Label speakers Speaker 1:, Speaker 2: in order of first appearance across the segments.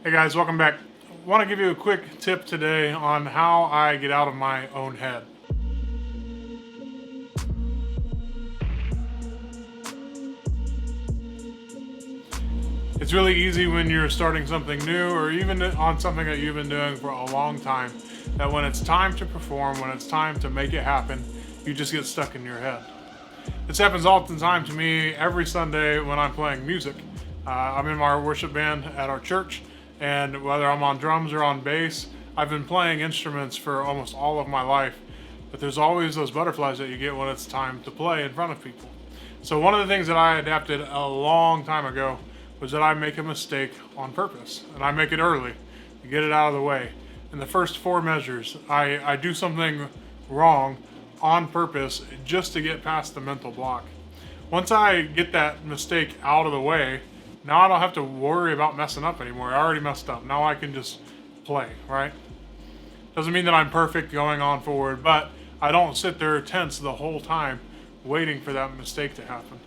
Speaker 1: Hey guys, welcome back. I want to give you a quick tip today on how I get out of my own head. It's really easy when you're starting something new or even on something that you've been doing for a long time, that when it's time to perform, when it's time to make it happen, you just get stuck in your head. This happens oftentimes to me every Sunday when I'm playing music. I'm in my worship band at our church, and whether I'm on drums or on bass, I've been playing instruments for almost all of my life. But there's always those butterflies that you get when it's time to play in front of people. So one of the things that I adapted a long time ago was that I make a mistake on purpose, and I make it early to get it out of the way. In the first four measures, I do something wrong on purpose just to get past the mental block. Once I get that mistake out of the way, now I don't have to worry about messing up anymore. I already messed up. Now I can just play, right? Doesn't mean that I'm perfect going on forward, but I don't sit there tense the whole time waiting for that mistake to happen.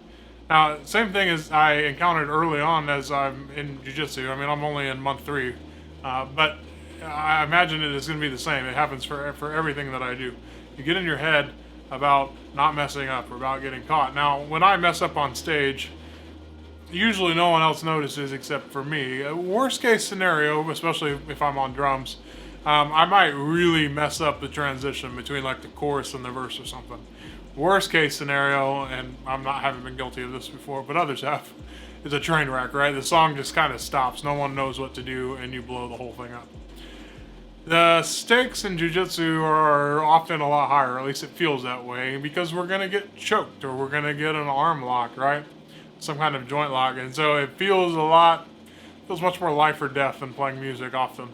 Speaker 1: Now, same thing as I encountered early on as I'm in Jiu-Jitsu. I mean, I'm only in month 3, but I imagine it is going to be the same. It happens for everything that I do. You get in your head about not messing up or about getting caught. Now, when I mess up on stage, usually no one else notices except for me. Worst case scenario, especially if I'm on drums, I might really mess up the transition between like the chorus and the verse or something. Worst case scenario, and haven't been guilty of this before, but others have, is a train wreck, right? The song just kind of stops. No one knows what to do, and you blow the whole thing up. The stakes in jiu-jitsu are often a lot higher, at least it feels that way, because we're going to get choked or we're going to get an arm lock, right? Some kind of joint lock. And so it feels much more life or death than playing music often.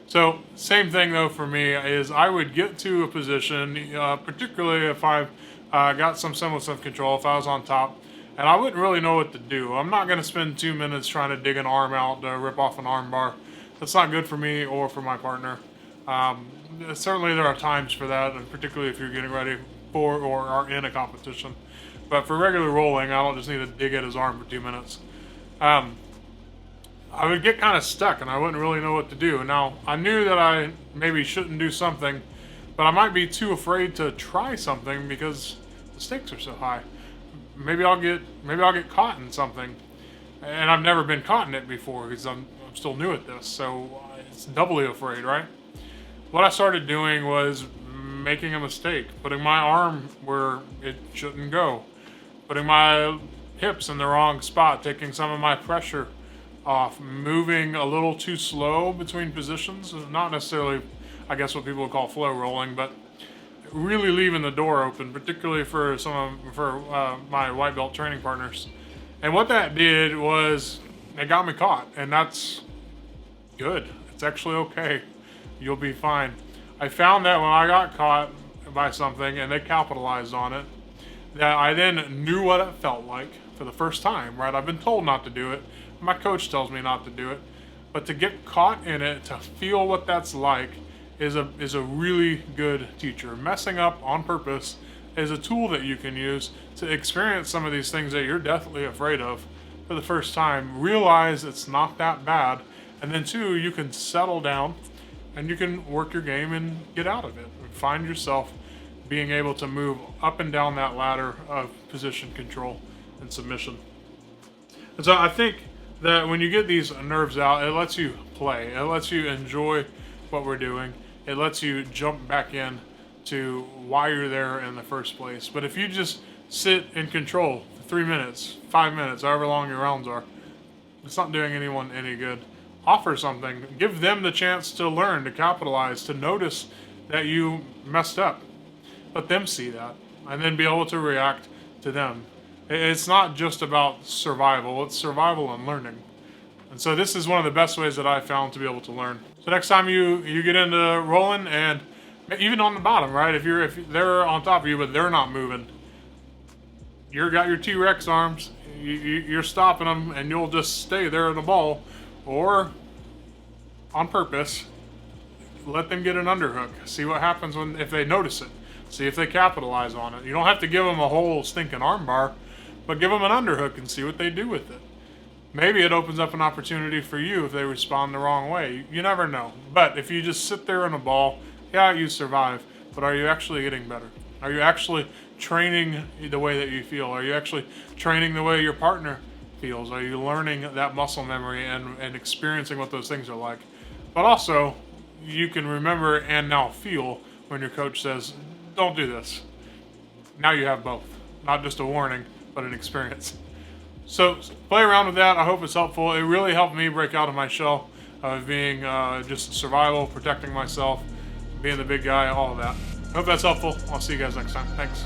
Speaker 1: So same thing though for me is I would get to a position, particularly if I've got some semblance of control, if I was on top, and I wouldn't really know what to do. I'm not going to spend 2 minutes trying to dig an arm out to rip off an arm bar. That's not good for me or for my partner. Certainly there are times for that, and particularly if you're getting ready for or are in a competition. But for regular rolling, I don't just need to dig at his arm for 2 minutes. I would get kind of stuck and I wouldn't really know what to do. Now, I knew that I maybe shouldn't do something, but I might be too afraid to try something because the stakes are so high. Maybe I'll get caught in something, and I've never been caught in it before because I'm still new at this, so it's doubly afraid, right? What I started doing was making a mistake, putting my arm where it shouldn't go, putting my hips in the wrong spot, taking some of my pressure off, moving a little too slow between positions, not necessarily, I guess, what people would call flow rolling, but really leaving the door open, particularly for my white belt training partners. And what that did was it got me caught, and that's good. It's actually okay. You'll be fine. I found that when I got caught by something and they capitalized on it, that I then knew what it felt like for the first time, right? I've been told not to do it. My coach tells me not to do it. But to get caught in it, to feel what that's like, is a really good teacher. Messing up on purpose is a tool that you can use to experience some of these things that you're deathly afraid of for the first time. Realize it's not that bad. And then 2, you can settle down and you can work your game and get out of it. And find yourself being able to move up and down that ladder of position control and submission. And so I think that when you get these nerves out, it lets you play. It lets you enjoy what we're doing. It lets you jump back in to why you're there in the first place. But if you just sit in control for 3 minutes, 5 minutes, however long your rounds are, it's not doing anyone any good. Offer something. Give them the chance to learn, to capitalize, to notice that you messed up. Let them see that, and then be able to react to them. It's not just about survival, it's survival and learning. And so this is one of the best ways that I found to be able to learn. So next time you get into rolling, and even on the bottom, right? If they're on top of you but they're not moving, you've got your T-Rex arms, you're stopping them, and you'll just stay there in the ball. Or, on purpose, let them get an underhook. See what happens if they notice it. See if they capitalize on it. You don't have to give them a whole stinking armbar, but give them an underhook and see what they do with it. Maybe it opens up an opportunity for you if they respond the wrong way. You never know. But if you just sit there in a ball, yeah, you survive. But are you actually getting better? Are you actually training the way that you feel? Are you actually training the way your partner feels? Are you learning that muscle memory and experiencing what those things are like? But also, you can remember and now feel when your coach says, don't do this. Now you have both. Not just a warning, but an experience. So play around with that. I hope it's helpful. It really helped me break out of my shell of being just survival, protecting myself, being the big guy, all of that. I hope that's helpful. I'll see you guys next time. Thanks.